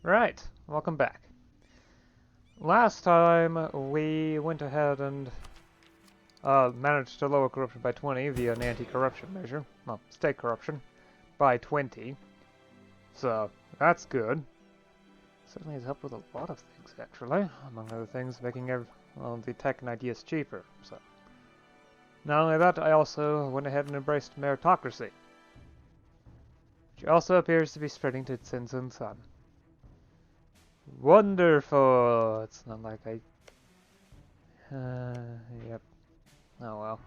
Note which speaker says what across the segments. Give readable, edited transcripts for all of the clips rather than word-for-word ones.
Speaker 1: Right, welcome back. Last time we went ahead and managed to lower corruption by 20 via an anti-corruption measure. Well, state corruption by 20. So, that's good. Certainly has helped with a lot of things, actually. Among other things, making the tech and ideas cheaper. So, not only that, I also went ahead and embraced meritocracy, which also appears to be spreading to its ends and sun. Wonderful! It's not like I... yep. Oh well.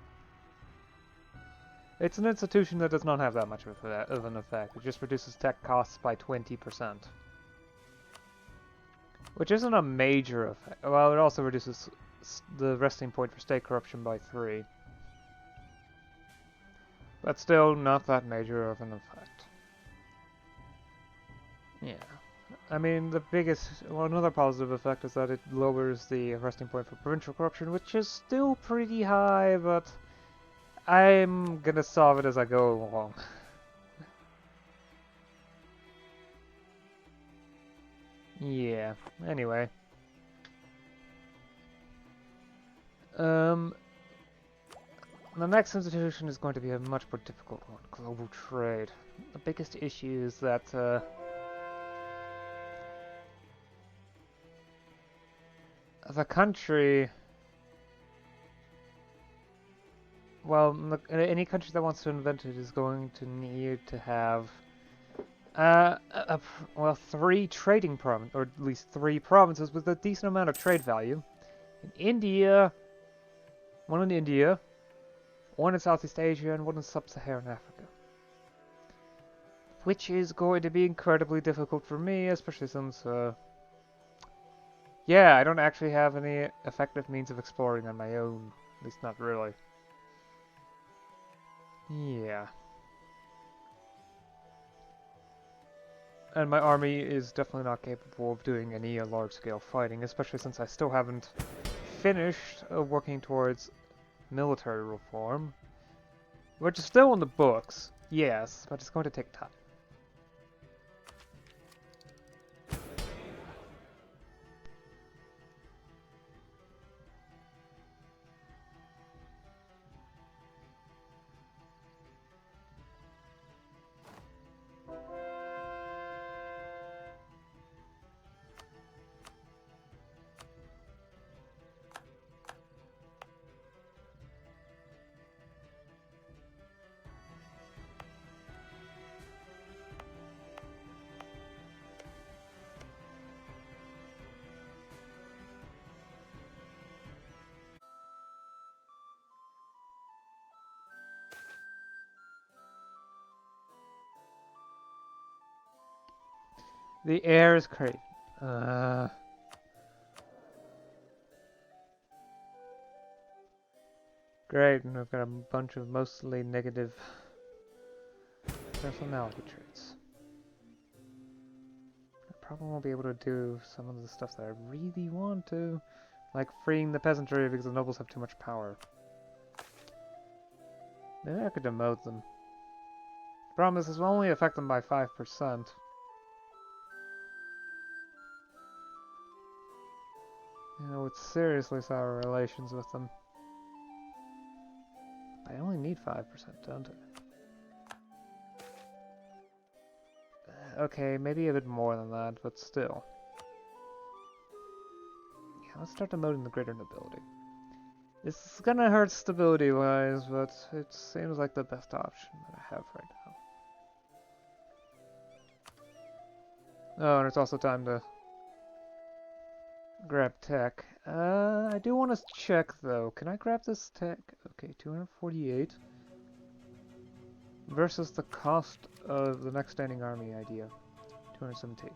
Speaker 1: It's an institution that does not have that much of an effect. It just reduces tech costs by 20%. Which isn't a major effect. Well, it also reduces the resting point for state corruption by 3. But still, not that major of an effect. Yeah. I mean, another positive effect is that it lowers the resting point for provincial corruption, which is still pretty high, but I'm gonna solve it as I go along. Yeah, anyway. The next institution is going to be a much more difficult one, global trade. The biggest issue is that, the country... Well, any country that wants to invent it is going to need to have, well, 3 trading provinces, or at least 3 provinces with a decent amount of trade value. In India, one in India, one in Southeast Asia, and one in Sub-Saharan Africa. Which is going to be incredibly difficult for me, especially since, yeah, I don't actually have any effective means of exploring on my own. At least not really. Yeah. And my army is definitely not capable of doing any large-scale fighting, especially since I still haven't finished working towards military reform. Which is still in the books, yes, but it's going to take time. The air is crazy. Great, and I've got a bunch of mostly negative personality traits. I probably won't be able to do some of the stuff that I really want to, like freeing the peasantry because the nobles have too much power. Maybe I could demote them. Problem is, this will only affect them by 5%. You know, it's seriously sour relations with them. I only need 5%, don't I? Okay, maybe a bit more than that, but still. Yeah, let's start demoting the greater nobility. This is gonna hurt stability-wise, but it seems like the best option that I have right now. Oh, and it's also time to grab tech. I do want to check, though. Can I grab this tech? Okay, 248. Versus the cost of the next standing army idea. 217.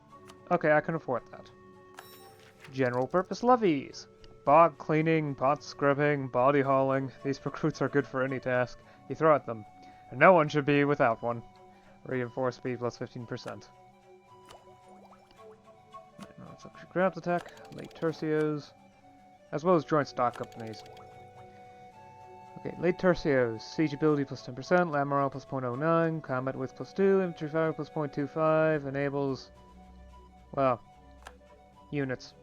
Speaker 1: Okay, I can afford that. General purpose levies. Bog cleaning, pot scrubbing, body hauling. These recruits are good for any task. You throw at them. And no one should be without one. Reinforce speed plus 15%. Let's actually grab the tech, late tercios, as well as joint stock companies. Okay, late tercios, siege ability plus 10%, land morale plus 0.09, combat width plus 2, infantry fire plus 0.25, enables, well, Units.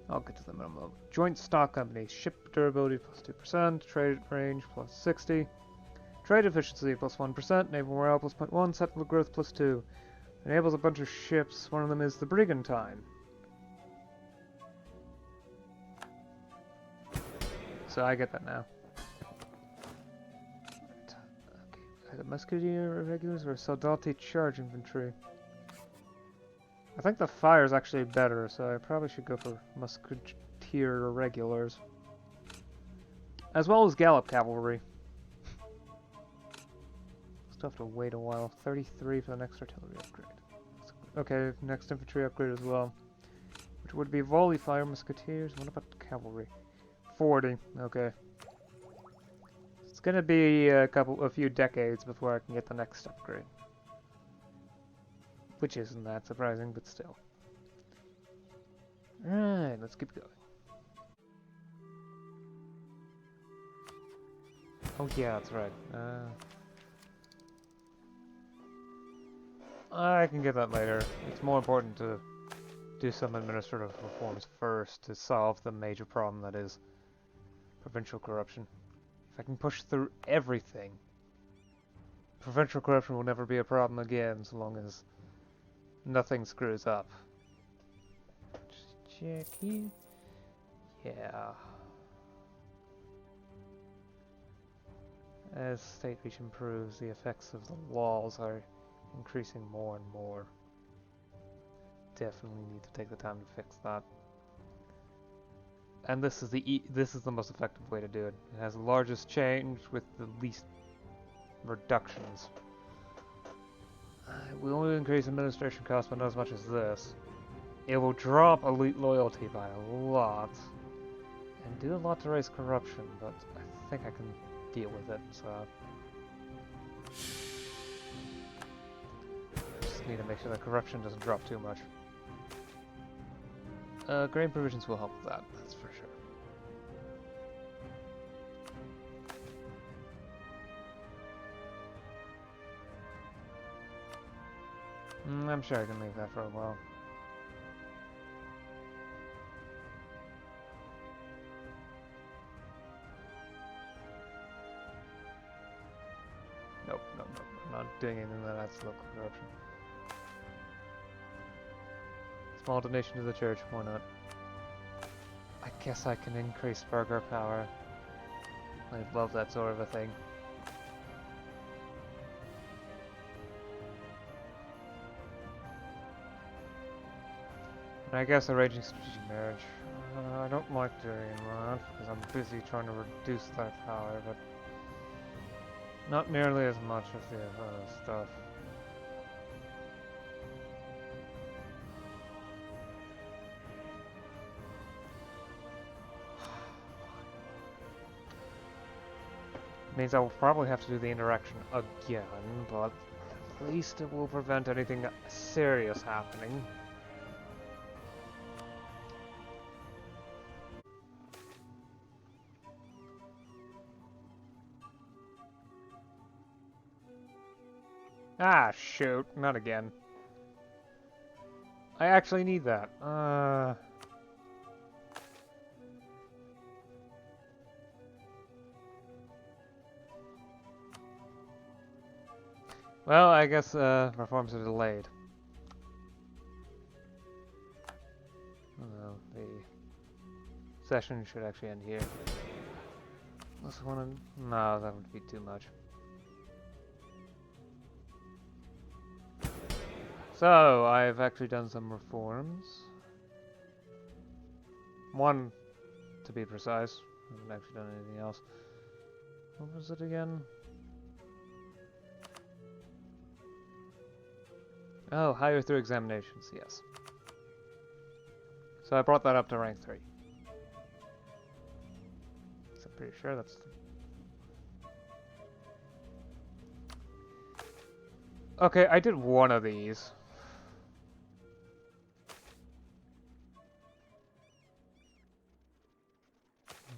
Speaker 1: I'll get to them in a moment. Joint stock companies. Ship durability plus 2%. Trade range plus 60. Trade efficiency plus 1%. Naval morale plus 0.1. Settler growth plus 2. Enables a bunch of ships. One of them is the Brigantine. So I get that now. Okay. Musketeer irregulars or Soldati charge infantry? I think the fire is actually better, so I probably should go for Musketeer Irregulars. As well as Gallop Cavalry. Still have to wait a while. 33 for the next artillery upgrade. Okay, next infantry upgrade as well. Which would be Volley Fire Musketeers. What about Cavalry? 40, okay. It's gonna be a few decades before I can get the next upgrade. Which isn't that surprising, but still. Alright, let's keep going. Oh yeah, that's right. I can get that later. It's more important to do some administrative reforms first to solve the major problem that is provincial corruption. If I can push through everything, provincial corruption will never be a problem again so long as nothing screws up. Just check here. Yeah. As state reach improves, the effects of the laws are increasing more and more. Definitely need to take the time to fix that. And this is the most effective way to do it. It has the largest change with the least reductions. We only increase administration costs, but not as much as this. It will drop elite loyalty by a lot, and do a lot to raise corruption, but I think I can deal with it, so... Just need to make sure that corruption doesn't drop too much. Grain provisions will help with that, that's for sure. I'm sure I can leave that for a while. Nope, I'm not doing anything that adds to local corruption. Small donation to the church, why not? I guess I can increase burger power. I love that sort of a thing. And I guess arranging strategic marriage. I don't like doing that because I'm busy trying to reduce that power, but not nearly as much as the other stuff. Means I will probably have to do the interaction again, but at least it will prevent anything serious happening. Ah, shoot, not again. I actually need that. Well, I guess reforms are delayed. Well, the session should actually end here. Unless I want to... No, that would be too much. So, I've actually done some reforms. One, to be precise. I haven't actually done anything else. What was it again? Oh, higher through examinations, yes. So I brought that up to rank 3. So I'm pretty sure that's... Okay, I did one of these.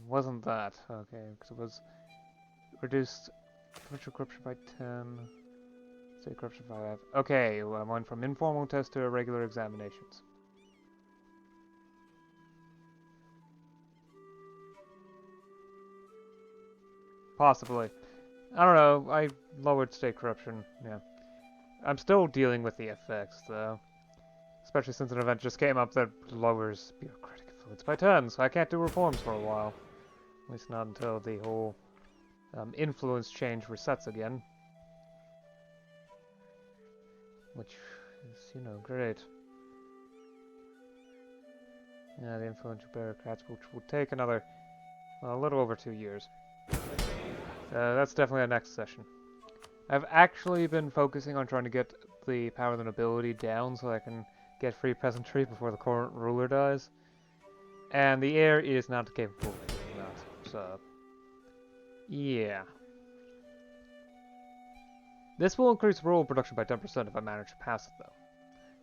Speaker 1: Wasn't that? Okay, because it was reduced provincial corruption by 10, state corruption by 5. Okay, I went from informal tests to regular examinations. Possibly. I don't know, I lowered state corruption, yeah. I'm still dealing with the effects, though. Especially since an event just came up that lowers bureaucratic influence by 10, so I can't do reforms for a while. At least not until the whole influence change resets again. Which is, you know, great. Yeah, the influential bureaucrats, which will take another, well, a little over 2 years. That's definitely a next session. I've actually been focusing on trying to get the power of the nobility down so I can get free peasantry before the current ruler dies. And the heir is not capable of doing that, so... yeah. This will increase rural production by 10% if I manage to pass it, though.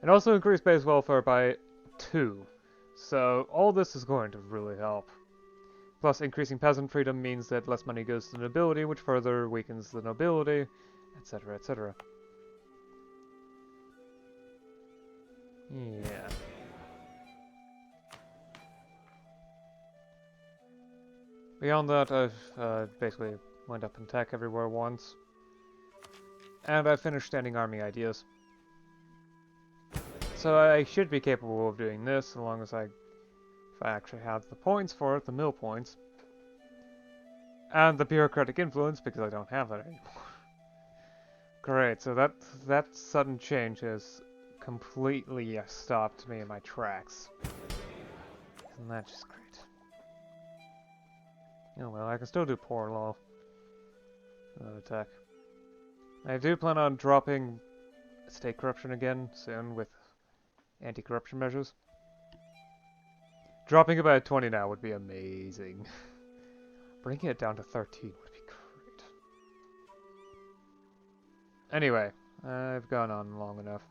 Speaker 1: And also increase base welfare by 2. So all this is going to really help. Plus, increasing peasant freedom means that less money goes to the nobility, which further weakens the nobility, etc., etc. Yeah. Beyond that, I've basically went up in tech everywhere once. And I finished standing army ideas. So I should be capable of doing this, as long as if I actually have the points for it, the mill points. And the bureaucratic influence, because I don't have that anymore. Great, so that sudden change has completely stopped me in my tracks. And that's just great. Oh well, I can still do poor law. Attack. I do plan on dropping state corruption again soon with anti-corruption measures. Dropping it by 20 now would be amazing. Bringing it down to 13 would be great. Anyway, I've gone on long enough.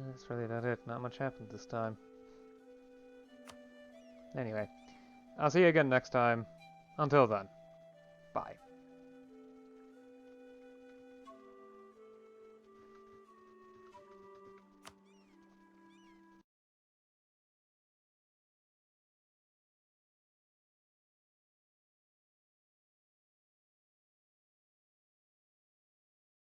Speaker 1: That's really not it. Not much happened this time. Anyway, I'll see you again next time. Until then, bye.